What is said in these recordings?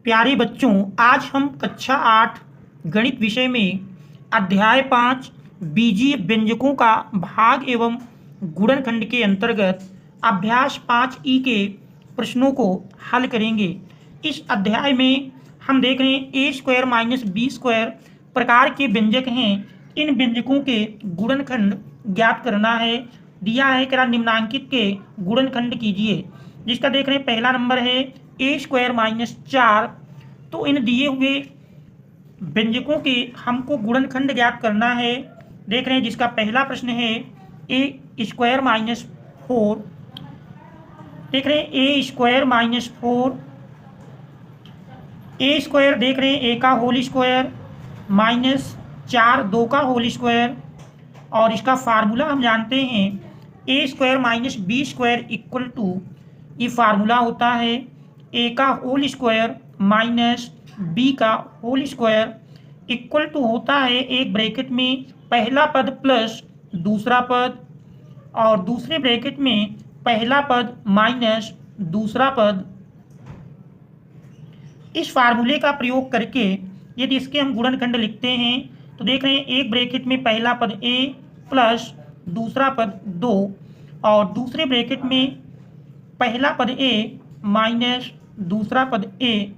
प्यारे बच्चों, आज हम कक्षा 8 गणित विषय में अध्याय 5 बीजीय व्यंजकों का भाग एवं गुणनखंड के अंतर्गत अभ्यास 5 के प्रश्नों को हल करेंगे। इस अध्याय में हम देख रहे हैं a square minus B square प्रकार के व्यंजक हैं। इन व्यंजकों के गुणनखंड ज्ञात करना है। दिया है कि निम्नांकित के गुणनखंड कीजिए, जिसका देख रहे हैं पहला नंबर है ए स्क्वायर माइनस 4। तो इन दिए हुए व्यंजकों के हमको गुणनखंड ज्ञात करना है। देख रहे हैं जिसका पहला प्रश्न है ए स्क्वायर माइनस 4। देख रहे हैं a square minus 4, A square देख रहे हैं ए का होल स्क्वायर माइनस 4 2 का होल स्क्वायर, और इसका फार्मूला हम जानते हैं a square minus B square equal to, ये फार्मूला होता है ए का होल स्क्वायर माइनस बी का होल स्क्वायर इक्वल टू होता है एक ब्रैकेट में पहला पद प्लस दूसरा पद, और दूसरे ब्रैकेट में पहला पद माइनस दूसरा पद। इस फार्मूले का प्रयोग करके यदि इसके हम गुणनखंड लिखते हैं तो देख रहे हैं एक ब्रैकेट में पहला पद ए प्लस दूसरा पद 2, और दूसरे ब्रैकेट में पहला पद ए माइनस दूसरा पद ए।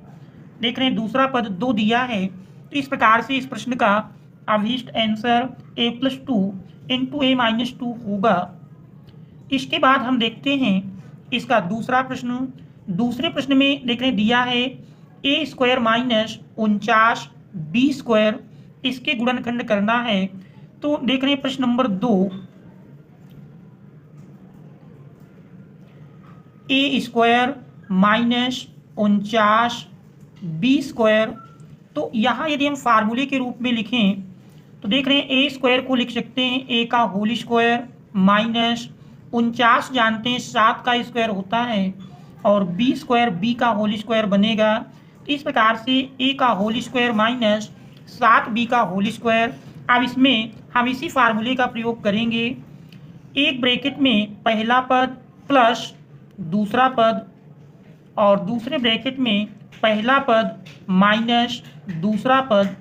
देख रहे हैं दूसरा पद 2 दिया है। तो इस प्रकार से इस प्रश्न का अभीष्ट answer A plus 2 into A minus 2 होगा। इसके बाद हम देखते हैं इसका दूसरा प्रश्न। दूसरे प्रश्न में देख रहे हैं दिया है ए स्क्वायर माइनस 49 बी स्क्वायर, इसके गुणनखंड करना है। तो देख रहे हैं प्रश्न नंबर 2 ए स्क्वायर माइनस 49 बी स्क्वायर। तो यहाँ यदि हम फार्मूले के रूप में लिखें तो देख रहे हैं ए स्क्वायर को लिख सकते हैं ए का होल स्क्वायर माइनस 49 जानते हैं 7 का स्क्वायर होता है, और बी स्क्वायर बी का होल स्क्वायर बनेगा। इस प्रकार से ए का होल स्क्वायर माइनस 7 बी का होल स्क्वायर। अब इसमें हम इसी फार्मूले का प्रयोग करेंगे। एक ब्रैकेट में पहला पद प्लस दूसरा पद, और दूसरे ब्रैकेट में पहला पद माइनस दूसरा पद।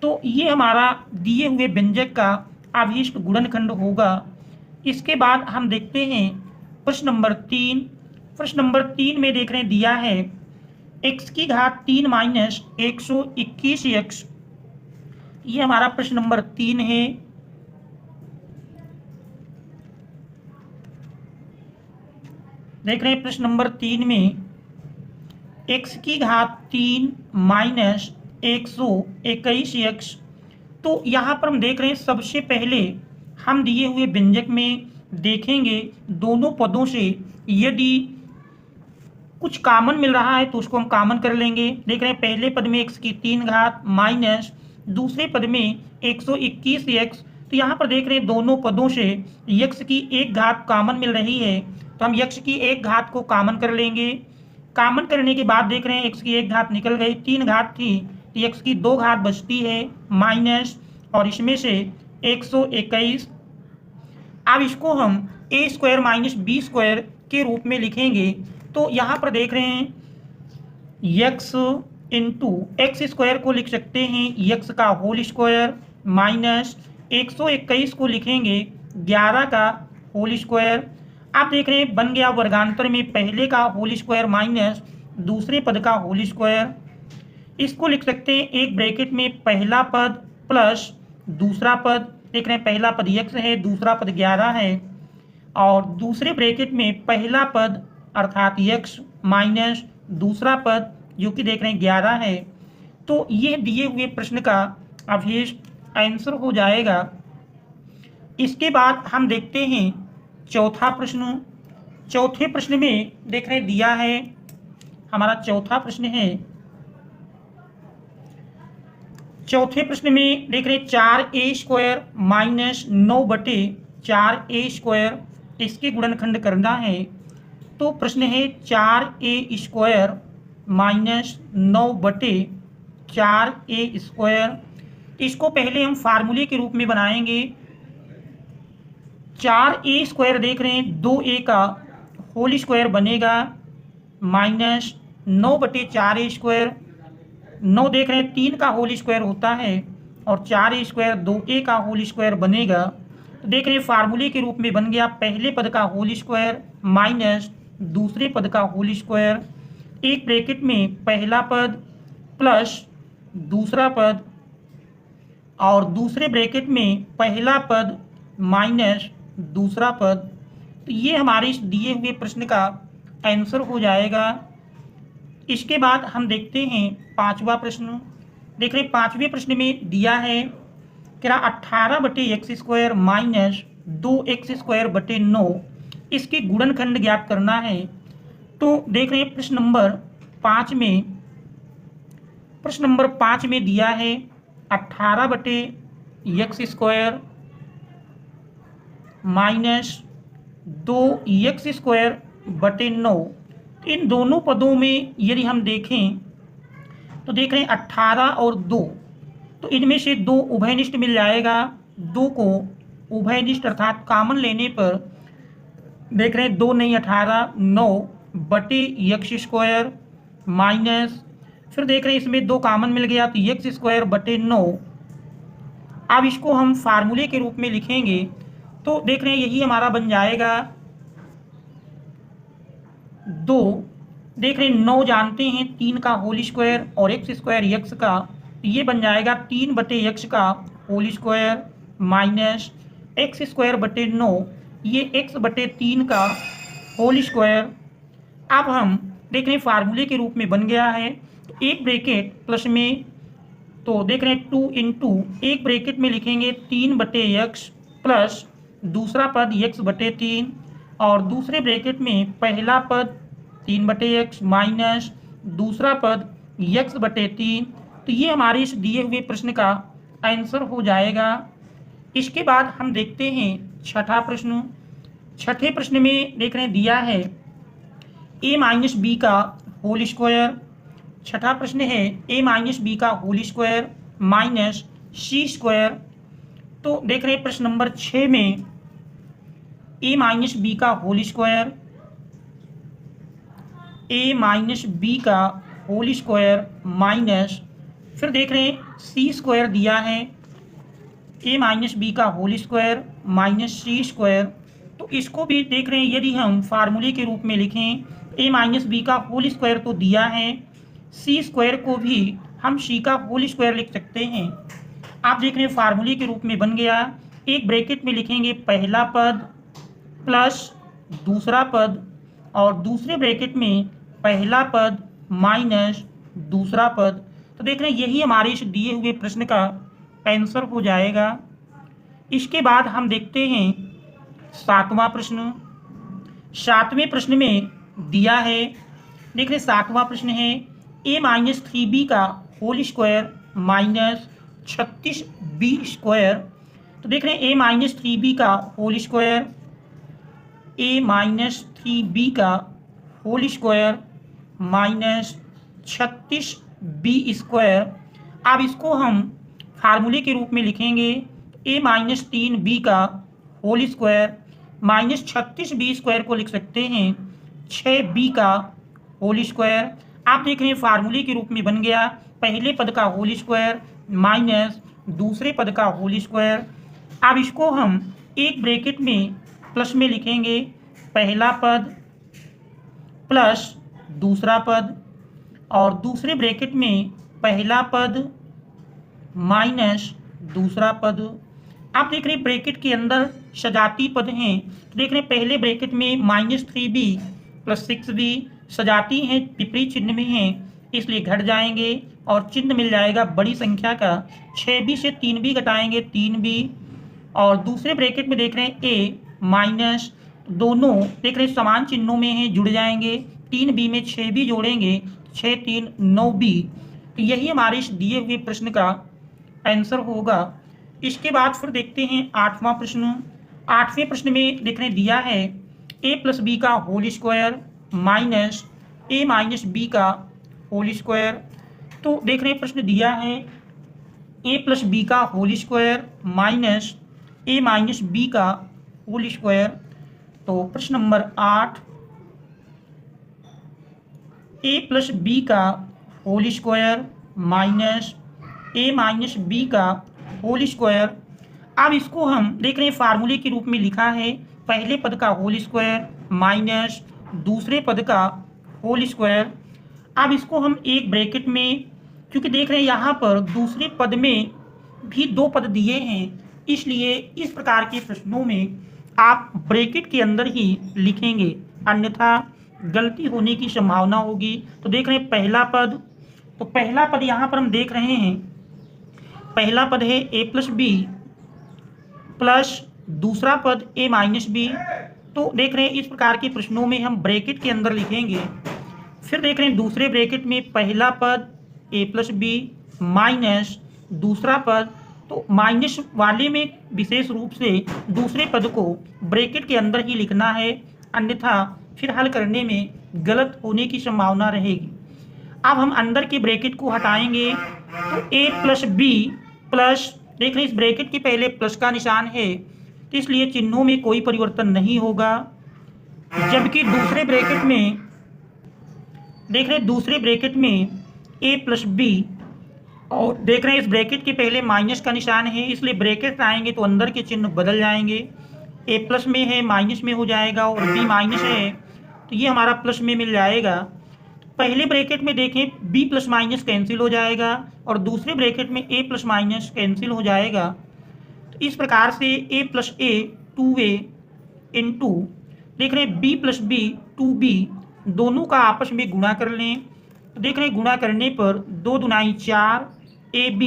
तो ये हमारा दिए हुए व्यंजक का अभीष्ट गुणनखंड होगा। इसके बाद हम देखते हैं प्रश्न नंबर 3। प्रश्न नंबर 3 में देख रहे हैं दिया है x की घात 3 माइनस 121x। ये हमारा प्रश्न नंबर 3 है। देख रहे हैं प्रश्न नंबर 3 में x की घात 3 माइनस 121x। तो यहाँ पर हम देख रहे हैं सबसे पहले हम दिए हुए व्यंजक में देखेंगे दोनों पदों से यदि कुछ कॉमन मिल रहा है तो उसको हम कॉमन कर लेंगे। देख रहे हैं पहले पद में x की 3 घात माइनस दूसरे पद में 121x। तो यहाँ पर देख रहे हैं दोनों पदों से x की 1 घात कॉमन मिल रही है, तो हम x की 1 घात को कॉमन कर लेंगे। कॉमन करने के बाद देख रहे हैं x की 1 घात निकल गई, 3 घात थी तो x की 2 घात बचती है माइनस, और इसमें से 121। अब इसको हम ए स्क्वायर माइनस बी स्क्वायर के रूप में लिखेंगे। तो यहाँ पर देख रहे हैं x इंटू एक्स स्क्वायर को लिख सकते हैं x का होल स्क्वायर माइनस 121 को लिखेंगे 11 का होल स्क्वायर। आप देख रहे हैं बन गया वर्गांतर में पहले का होल स्क्वायर माइनस दूसरे पद का होल स्क्वायर। इसको लिख सकते हैं एक ब्रैकेट में पहला पद प्लस दूसरा पद। देख रहे हैं पहला पद x है, दूसरा पद 11 है, और दूसरे ब्रैकेट में पहला पद अर्थात x माइनस दूसरा पद जो कि देख रहे हैं 11 है। तो ये दिए हुए प्रश्न का अभीष्ट आंसर हो जाएगा। इसके बाद हम देखते हैं चौथा प्रश्न। चौथे प्रश्न में देख रहे दिया है हमारा चौथा प्रश्न है। चौथे प्रश्न में देख रहे 4a square minus 9/4a square, इसके गुणनखंड करना है। तो प्रश्न है 4a square minus 9/4a square. इसको पहले हम फार्मूले के रूप में बनाएंगे। 4a स्क्वायर देख रहे हैं 2a का होल स्क्वायर बनेगा माइनस 9/4a स्क्वायर। 9 देख रहे हैं 3 का होल स्क्वायर होता है और 4 स्क्वायर 2a का होल स्क्वायर बनेगा। तो देख रहे हैं फार्मूले के रूप में बन गया पहले पद का होल स्क्वायर माइनस दूसरे पद का होल स्क्वायर, एक ब्रैकेट में पहला पद प्लस दूसरा पद और दूसरे ब्रैकेट में पहला पद माइनस दूसरा पद। तो ये हमारे इस दिए हुए प्रश्न का आंसर हो जाएगा। इसके बाद हम देखते हैं पांचवा प्रश्न। देख रहे पांचवें प्रश्न में दिया है कि 18/x² माइनस 2x²/9 इसके गुणनखंड ज्ञात करना है। तो देख रहे हैं प्रश्न नंबर 5 में दिया है 18/x² माइनस 2x²/9। इन दोनों पदों में यदि हम देखें तो देख रहे हैं 18 और 2, तो इनमें से 2 उभयनिष्ठ मिल जाएगा। 2 को उभयनिष्ठ अर्थात कॉमन लेने पर देख रहे हैं 2 नहीं 18 9/x² माइनस, फिर देख रहे हैं इसमें 2 कॉमन मिल गया तो x²/9। अब इसको हम फार्मूले के रूप में लिखेंगे तो देख रहे हैं यही हमारा बन जाएगा 2। देख रहे हैं 9 जानते हैं 3 का होल स्क्वायर और x² x का, तो ये बन जाएगा 3/x का होल स्क्वायर माइनस x²/9 ये x/3 का होल स्क्वायर। अब हम देख रहे हैं फार्मूले के रूप में बन गया है तो एक ब्रैकेट प्लस में, तो देख रहे हैं 2 इंटू एक ब्रैकेट में लिखेंगे 3/x प्लस दूसरा पद x/3 और दूसरे ब्रैकेट में पहला पद 3/x माइनस दूसरा पद x/3। तो ये हमारे इस दिए हुए प्रश्न का आंसर हो जाएगा। इसके बाद हम देखते हैं छठा प्रश्न। छठे प्रश्न में देख रहे हैं दिया है a माइनस बी का होल स्क्वायर। छठा प्रश्न है a माइनस बी का होल स्क्वायर माइनस c²। तो देख रहे हैं प्रश्न नंबर 6 में a माइनस बी का whole square, a minus B का होल स्क्वायर माइनस, फिर देख रहे हैं c² दिया है a माइनस बी का होल स्क्वायर माइनस c²। तो इसको भी देख रहे हैं यदि हम फार्मूले के रूप में लिखें a माइनस बी का होल स्क्वायर तो दिया है, c² को भी हम c का होल स्क्वायर लिख सकते हैं। आप देख रहे हैं फार्मूले के रूप में बन गया, एक ब्रैकेट में लिखेंगे पहला पद प्लस दूसरा पद और दूसरे ब्रैकेट में पहला पद माइनस दूसरा पद। तो देख रहे हैं यही हमारे इस दिए हुए प्रश्न का आंसर हो जाएगा। इसके बाद हम देखते हैं सातवां प्रश्न। सातवें प्रश्न में दिया है, देख रहे हैं सातवां प्रश्न है a माइनस 3b का होल स्क्वायर माइनस 36b²। तो देख रहे हैं a माइनस 3b का whole square, a minus 3b का होल स्क्वायर माइनस 36b²। अब इसको हम फार्मूले के रूप में लिखेंगे a माइनस 3b का होल स्क्वायर माइनस 36b² को लिख सकते हैं 6b का होल स्क्वायर। आप देख रहे हैं फार्मूले के रूप में बन गया पहले पद का होल स्क्वायर माइनस दूसरे पद का होल स्क्वायर। अब इसको हम एक ब्रैकेट में प्लस में लिखेंगे पहला पद प्लस दूसरा पद और दूसरे ब्रैकेट में पहला पद माइनस दूसरा पद। आप देख रहे हैं ब्रैकेट के अंदर सजाती पद हैं, तो देख रहे हैं पहले ब्रैकेट में माइनस 3b प्लस 6b सजाती हैं विपरीत चिन्ह में हैं इसलिए घट जाएंगे और चिन्ह मिल जाएगा बड़ी संख्या का। 6b से 3b घटाएंगे 3b और दूसरे ब्रैकेट में देख रहे हैं a माइनस, दोनों देख रहे हैं समान चिन्हों में हैं जुड़ जाएंगे, 3b में 6b जोड़ेंगे 6 3 9b। तो यही हमारे इस दिए हुए प्रश्न का आंसर होगा। इसके बाद फिर देखते हैं आठवां प्रश्न। आठवें प्रश्न में देख रहे हैं दिया है a प्लस बी का whole square minus a minus B का होल स्क्वायर। तो देख रहे हैं प्रश्न दिया है a प्लस बी का whole square minus a minus B का होल स्क्वायर। तो प्रश्न नंबर 8 a प्लस बी का whole square minus A minus B का होल स्क्वायर। अब इसको हम देख रहे हैं फार्मूले के रूप में लिखा है, पहले पद का होल स्क्वायर माइनस दूसरे पद का होल स्क्वायर। अब इसको हम एक ब्रैकेट में, क्योंकि देख रहे हैं यहाँ पर दूसरे पद में भी दो पद दिए हैं, इसलिए इस प्रकार के प्रश्नों में आप ब्रैकेट के अंदर ही लिखेंगे, अन्यथा गलती होने की संभावना होगी। तो देख रहे हैं पहला पद, तो पहला पद यहाँ पर हम देख रहे हैं, पहला पद है ए प्लस बी प्लस दूसरा पद ए माइनस बी। तो देख रहे हैं इस प्रकार के प्रश्नों में हम ब्रैकेट के अंदर लिखेंगे। फिर देख रहे हैं दूसरे ब्रैकेट में पहला पद ए प्लस बी माइनस दूसरा पद, तो माइनस वाले में विशेष रूप से दूसरे पद को ब्रैकेट के अंदर ही लिखना है, अन्यथा फिर हल करने में गलत होने की संभावना रहेगी। अब हम अंदर के ब्रैकेट को हटाएंगे, तो ए प्लस बी प्लस, देख रहे हैं इस ब्रैकेट के पहले प्लस का निशान है, तो इसलिए चिन्हों में कोई परिवर्तन नहीं होगा। जबकि दूसरे ब्रैकेट में देख रहे हैं दूसरे ब्रैकेट में ए प्लस बी, और देख रहे हैं इस ब्रैकेट के पहले माइनस का निशान है, इसलिए ब्रैकेट आएंगे तो अंदर के चिन्ह बदल जाएंगे। ए प्लस में है माइनस में हो जाएगा, और बी माइनस है तो ये हमारा प्लस में मिल जाएगा। पहले ब्रैकेट में देखें बी प्लस माइनस कैंसिल हो जाएगा, और दूसरे ब्रैकेट में ए प्लस माइनस कैंसिल हो जाएगा। तो इस प्रकार से ए प्लस ए 2a इंटू, देख रहे हैं बी प्लस बी 2b, दोनों का आपस में गुणा कर लें, तो देख रहे हैं गुणा करने पर 2 दूनाई 4 ab,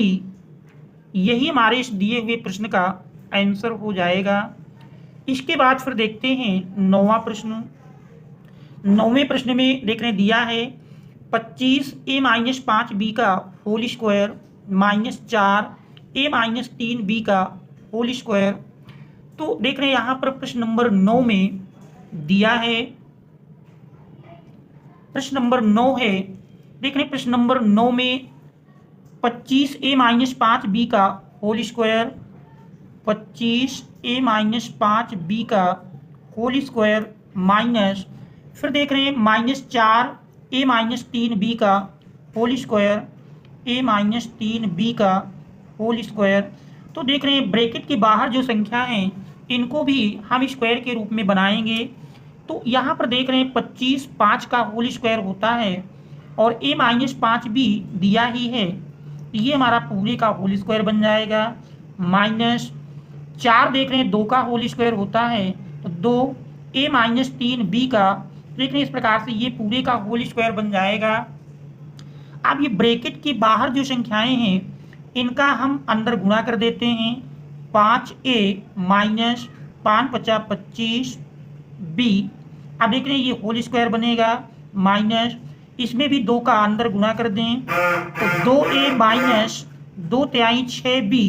यही हमारे इस दिए हुए प्रश्न का आंसर हो जाएगा। इसके बाद फिर देखते हैं नौवां प्रश्न। नौवें प्रश्न में देख रहे हैं दिया है 25a माइनस 5b का whole square minus 4a minus 3b का होल स्क्वायर। तो देख रहे हैं यहाँ पर प्रश्न नंबर 9 में दिया है, प्रश्न नंबर 9 है, देख रहे हैं प्रश्न नंबर 9 में 25a माइनस 5b का whole square, 25a minus 5b का होल स्क्वायर माइनस, फिर देख रहे हैं माइनस 4a माइनस 3b का whole square, a minus 3b का होल स्क्वायर। तो देख रहे हैं ब्रैकेट के बाहर जो संख्या हैं इनको भी हम स्क्वायर के रूप में बनाएंगे। तो यहाँ पर देख रहे हैं 25 5 का होल स्क्वायर होता है, और a माइनस 5b दिया ही है, ये हमारा पूरे का होल स्क्वायर बन जाएगा। माइनस 4 देख रहे हैं 2 का होल स्क्वायर होता है, तो 2a माइनस 3b का, देख रहे हैं इस प्रकार से ये पूरे का होल स्क्वायर बन जाएगा। अब ये ब्रैकेट के बाहर जो संख्याएं हैं इनका हम अंदर गुणा कर देते हैं। 5a माइनस 5 × 25b, अब देख रहे हैं ये होल स्क्वायर बनेगा, माइनस इसमें भी 2 का अंदर गुणा कर दें, तो 2a माइनस 2 तिहाई 6b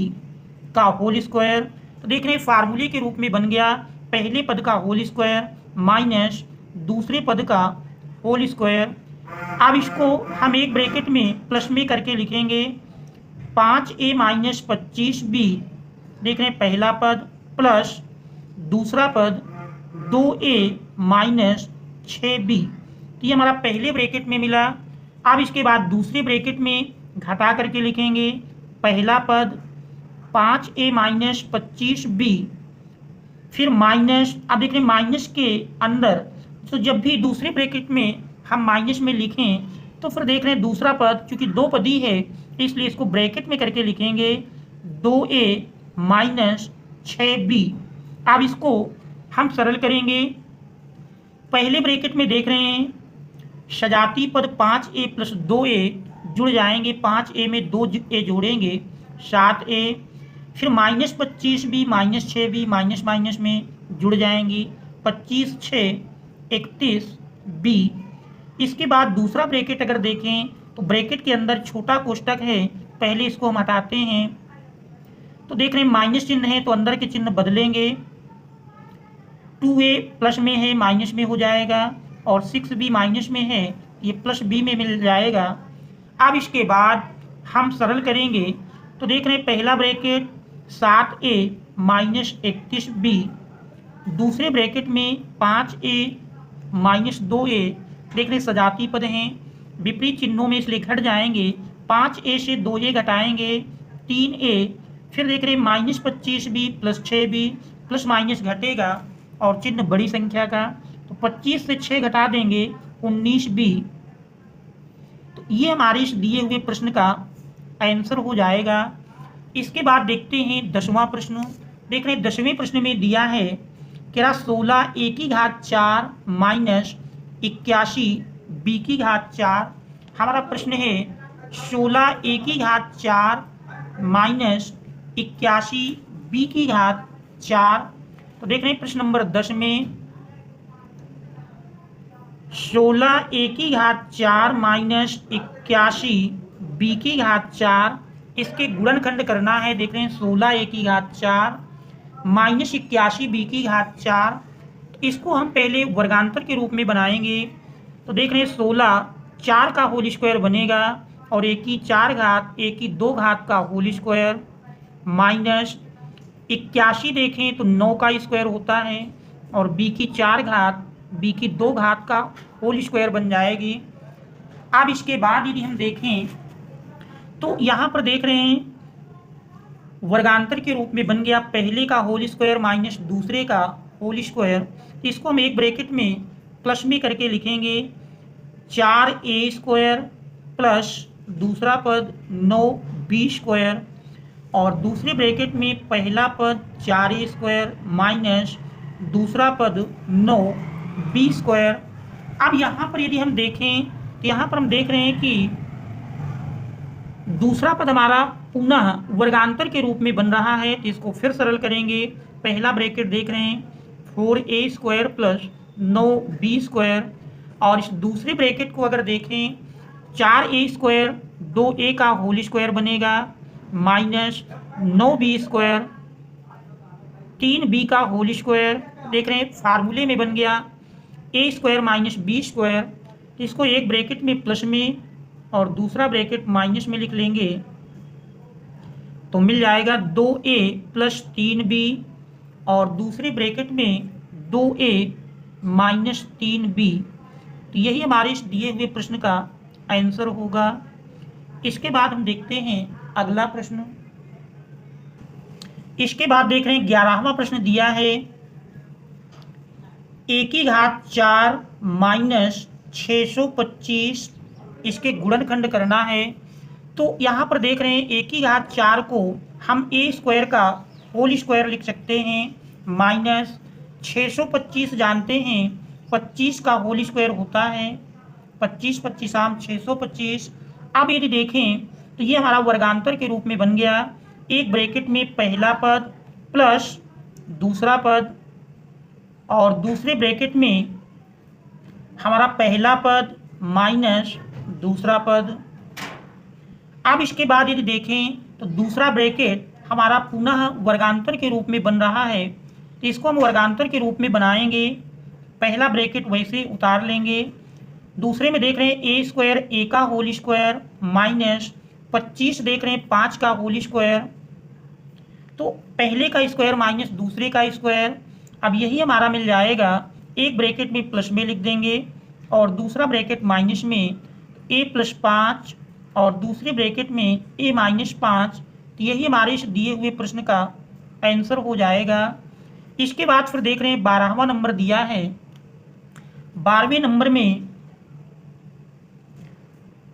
का होल स्क्वायर। तो देख रहे हैं फार्मूले के रूप में बन गया, पहले पद का होल स्क्वायर माइनस दूसरे पद का होल स्क्वायर। अब इसको हम एक ब्रैकेट में प्लस में करके लिखेंगे, 5a माइनस 25b, देख रहे हैं पहला पद प्लस दूसरा पद 2a माइनस 6b, तो ये हमारा पहले ब्रैकेट में मिला। अब इसके बाद दूसरे ब्रैकेट में घटा करके लिखेंगे, पहला पद 5a माइनस 25b, फिर माइनस, अब देख रहे हैं माइनस के अंदर, तो जब भी दूसरे ब्रैकेट में हम माइनस में लिखें तो फिर देख रहे हैं दूसरा पद चूंकि 2 पदी है इसलिए इसको ब्रैकेट में करके लिखेंगे, 2a माइनस 6b। अब इसको हम सरल करेंगे, पहले ब्रैकेट में देख रहे हैं सजाती पद 5a प्लस 2a जुड़ जाएंगे, 5a में 2a जोड़ेंगे 7a, फिर minus 25b minus 6b minus minus में जुड़ जाएंगी, 25 6 31b। इसके बाद दूसरा ब्रैकेट अगर देखें तो ब्रैकेट के अंदर छोटा कोष्टक है, पहले इसको हम हटाते हैं, तो देख रहे हैं माइनस चिन्ह है तो अंदर के चिन्ह बदलेंगे, 2a प्लस में है माइनस में हो जाएगा, और 6b माइनस में है ये प्लस b में मिल जाएगा। अब इसके बाद हम सरल करेंगे, तो देख रहे हैं पहला ब्रैकेट 7a माइनस 31b, दूसरे ब्रैकेट में 5a माइनस 2a, देख रहे हैं सजाती पद हैं, विपरीत चिन्हों में इसलिए घट जाएंगे, 5a से 2a घटाएंगे 3a, फिर देख रहे हैं -25b plus 6b plus minus घटेगा और चिन्ह बड़ी संख्या का, तो 25 से 6 घटा देंगे 19b। तो ये हमारे इस दिए हुए प्रश्न का आंसर हो जाएगा। इसके बाद देखते हैं 10वां प्रश्न। देख रहे हैं 10वें प्रश्न में दिया है कि 16 a की घात 4 माइनस 81 b की घात 4। हमारा प्रश्न है 16 a की घात 4 माइनस 81 b की घात 4। तो देख रहे हैं प्रश्न नंबर 10 में 16 a की घात 4 माइनस 81 b की घात 4, इसके गुणनखंड करना है। देख रहे हैं 16 a की घात 4 माइनस 81 b की घात 4। इसको हम पहले वर्गांतर के रूप में बनाएंगे। तो देख रहे हैं 16 4 का होल स्क्वायर बनेगा और a की 4 घात a की 2 घात का होल स्क्वायर माइनस 81 देखें तो 9 का स्क्वायर होता है और b की 4 घात b की 2 घात का होल स्क्वायर बन जाएगी। अब इसके बाद यदि हम देखें तो यहाँ पर देख रहे हैं वर्गांतर के रूप में बन गया पहले का होल स्क्वायर माइनस दूसरे का होल स्क्वायर। इसको हम एक ब्रैकेट में प्लस में करके लिखेंगे 4a स्क्वायर प्लस दूसरा पद 9b स्क्वायर और दूसरे ब्रैकेट में पहला पद 4a स्क्वायर माइनस दूसरा पद 9b स्क्वायर। अब यहाँ पर यदि हम देखें तो यहाँ पर हम देख रहे हैं कि दूसरा पद हमारा पुनः वर्गांतर के रूप में बन रहा है, तो इसको फिर सरल करेंगे। पहला ब्रैकेट देख रहे हैं 4a square plus 9b square और इस दूसरे ब्रैकेट को अगर देखें 4a स्क्वायर 2a का होल स्क्वायर बनेगा माइनस 9b स्क्वायर 3b का होल स्क्वायर। देख रहे हैं फार्मूले में बन गया a square minus b square. इसको एक ब्रैकेट में प्लस में और दूसरा ब्रैकेट माइनस में लिख लेंगे तो मिल जाएगा 2a प्लस 3b और दूसरे ब्रैकेट में 2a माइनस 3b। तो यही हमारे इस दिए हुए प्रश्न का आंसर होगा। इसके बाद हम देखते हैं अगला प्रश्न। इसके बाद देख रहे हैं 11वां प्रश्न दिया है a की घात 4 माइनस 625, इसके गुणनखंड करना है। तो यहाँ पर देख रहे हैं a की घात 4 को हम a स्क्वायर का होल स्क्वायर लिख सकते हैं माइनस 625 जानते हैं 25 का होल स्क्वायर होता है 25 25 625। अब यदि देखें तो ये हमारा वर्गांतर के रूप में बन गया। एक ब्रैकेट में पहला पद प्लस दूसरा पद और दूसरे ब्रैकेट में हमारा पहला पद माइनस दूसरा पद। अब इसके बाद यदि देखें तो दूसरा ब्रैकेट हमारा पुनः वर्गांतर के रूप में बन रहा है, तो इसको हम वर्गांतर के रूप में बनाएंगे। पहला ब्रैकेट वैसे उतार लेंगे। दूसरे में देख रहे हैं a स्क्वायर a का होल स्क्वायर माइनस 25 देख रहे हैं 5 का होल स्क्वायर। तो पहले का स्क्वायर माइनस दूसरे का स्क्वायर। अब यही हमारा मिल जाएगा। एक ब्रैकेट में प्लस में लिख देंगे और दूसरा ब्रैकेट माइनस में a प्लस 5 और दूसरे ब्रैकेट में a माइनस 5। तो यही हमारे इस दिए हुए प्रश्न का आंसर हो जाएगा। इसके बाद फिर देख रहे हैं 12वां नंबर दिया है। 12वें नंबर में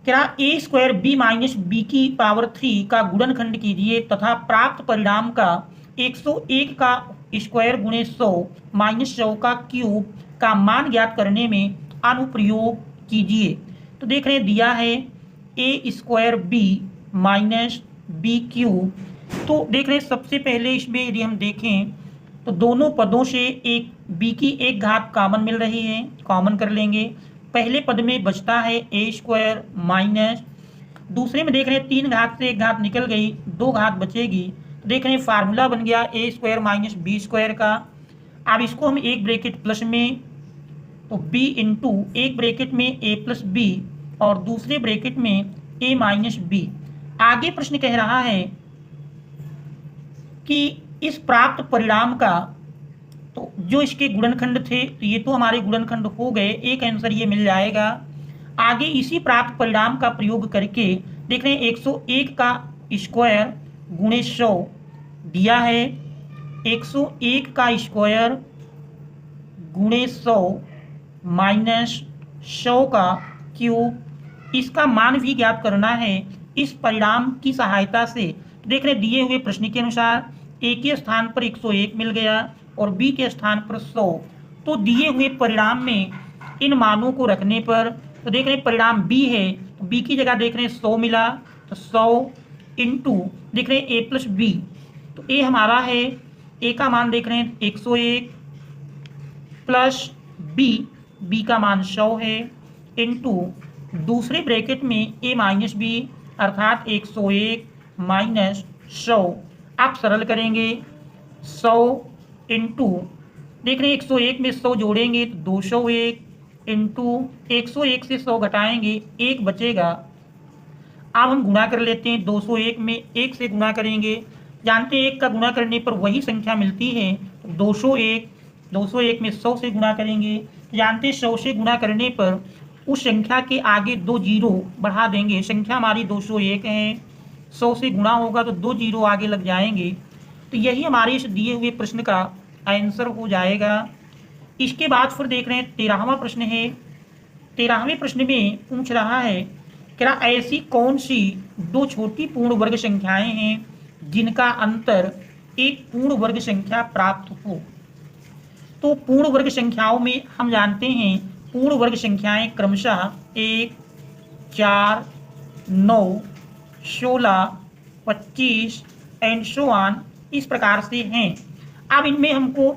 क्या a square b minus B की पावर 3 का गुणनखंड कीजिए तथा प्राप्त परिणाम का 101 का स्क्वायर गुणे 100 माइनस 100 का क्यूब का मान ज्ञात करने में अनुप्रयोग कीजिए। तो देख रहे हैं दिया है a square b minus B cube. तो देख रहे हैं सबसे पहले इसमें यदि हम देखें तो दोनों पदों से एक b की एक घात कॉमन मिल रही है, कॉमन कर लेंगे। पहले पद में बचता है a स्क्वायर माइनस, दूसरे में देख रहे हैं 3 घात से 1 घात निकल गई 2 घात बचेगी। तो देख रहे हैं फार्मूला बन गया a square minus B square का। अब इसको हम एक ब्रैकेट प्लस में तो b इंटू एक ब्रैकेट में a प्लस बी और दूसरे ब्रैकेट में a माइनस बी। आगे प्रश्न कह रहा है कि इस प्राप्त परिणाम का तो जो इसके गुणनखंड थे तो ये तो हमारे गुणनखंड हो गए, एक आंसर ये मिल जाएगा। आगे इसी प्राप्त परिणाम का प्रयोग करके देख रहे हैं 101 का स्क्वायर गुणे 100 दिया है, 101 का स्क्वायर गुणे 100 माइनस 100 का क्यूब, इसका मान भी ज्ञात करना है इस परिणाम की सहायता से। देख रहे दिए हुए प्रश्न के अनुसार ए के स्थान पर 101 मिल गया और बी के स्थान पर 100, तो दिए हुए परिणाम में इन मानों को रखने पर तो देख रहे हैं परिणाम बी है, तो बी की जगह देख रहे हैं 100 मिला, तो 100 इंटू देख रहे हैं ए प्लस बी, तो ए हमारा है, ए का मान देख रहे हैं 101 प्लस बी का मान 100 है, इंटू दूसरे ब्रैकेट में ए माइनस बी अर्थात 101 माइनस 100। आप सरल करेंगे 100 इंटू देख रहे हैं 101 में 100 जोड़ेंगे तो 201 इंटू 101 से 100 घटाएंगे 1 बचेगा। अब हम गुणा कर लेते हैं, 201 में 1 से गुणा करेंगे, जानते हैं 1 का गुणा करने पर वही संख्या मिलती है, तो 201 में 100 से गुणा करेंगे, जानते हैं 100 से गुणा करने पर उस संख्या के आगे 2 जीरो बढ़ा देंगे, संख्या हमारी 201 है, 100 से गुणा होगा तो 2 जीरो आगे लग जाएंगे, तो यही हमारे इस दिए हुए प्रश्न का आंसर हो जाएगा। इसके बाद फिर देख रहे हैं 13वां प्रश्न है। 13वें प्रश्न में पूछ रहा है क्या ऐसी कौन सी दो छोटी पूर्ण वर्ग संख्याएं हैं जिनका अंतर एक पूर्ण वर्ग संख्या प्राप्त हो। तो पूर्ण वर्ग संख्याओं में हम जानते हैं पूर्ण वर्ग संख्याएं क्रमशः 1, 4, 9, 16, 25 एंड सो ऑन इस प्रकार से हैं। अब इनमें हमको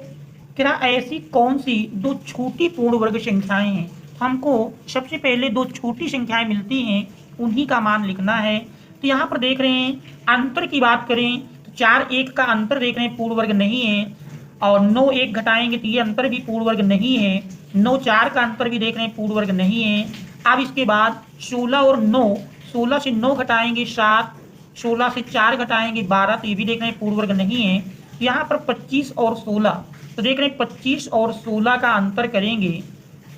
क्या ऐसी कौन सी दो छोटी पूर्ण वर्ग संख्याएं हैं, हमको सबसे पहले दो छोटी संख्याएं मिलती हैं उन्हीं का मान लिखना है। तो यहाँ पर देख रहे हैं अंतर की बात करें तो 4, 1 का अंतर देख रहे हैं पूर्ण वर्ग नहीं है, और 9, 1 घटाएंगे तो ये अंतर भी पूर्ण वर्ग नहीं है, 9, 4 का अंतर भी देख रहे हैं पूर्ण वर्ग नहीं है। अब इसके बाद 16 और 9, 16 से 9 घटाएंगे 7, 16 से 4 घटाएंगे 12, तो ये भी देख रहे हैं पूर्ण वर्ग नहीं है। यहाँ पर 25 और 16, तो देख रहे हैं 25 और 16 का अंतर करेंगे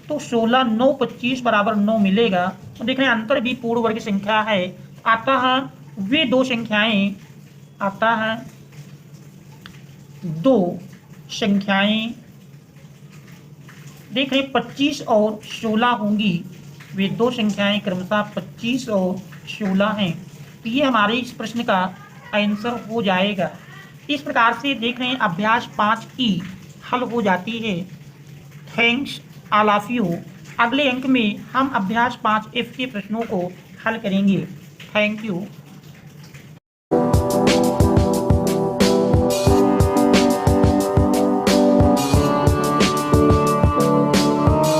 तो 16, 9, 25 बराबर 9 मिलेगा, तो देख रहे हैं अंतर भी पूर्ण वर्ग संख्या है। अतः वे दो संख्याएं देख रहे हैं 25 और 16 होंगी, वे दो संख्याएं क्रमशः 25 और 16 हैं। तो ये हमारे इस प्रश्न का आंसर हो जाएगा। इस प्रकार से देख रहे हैं अभ्यास 5 की हल हो जाती है। Thanks all of you. अगले अंक में हम अभ्यास 5F के प्रश्नों को हल करेंगे। Thank you.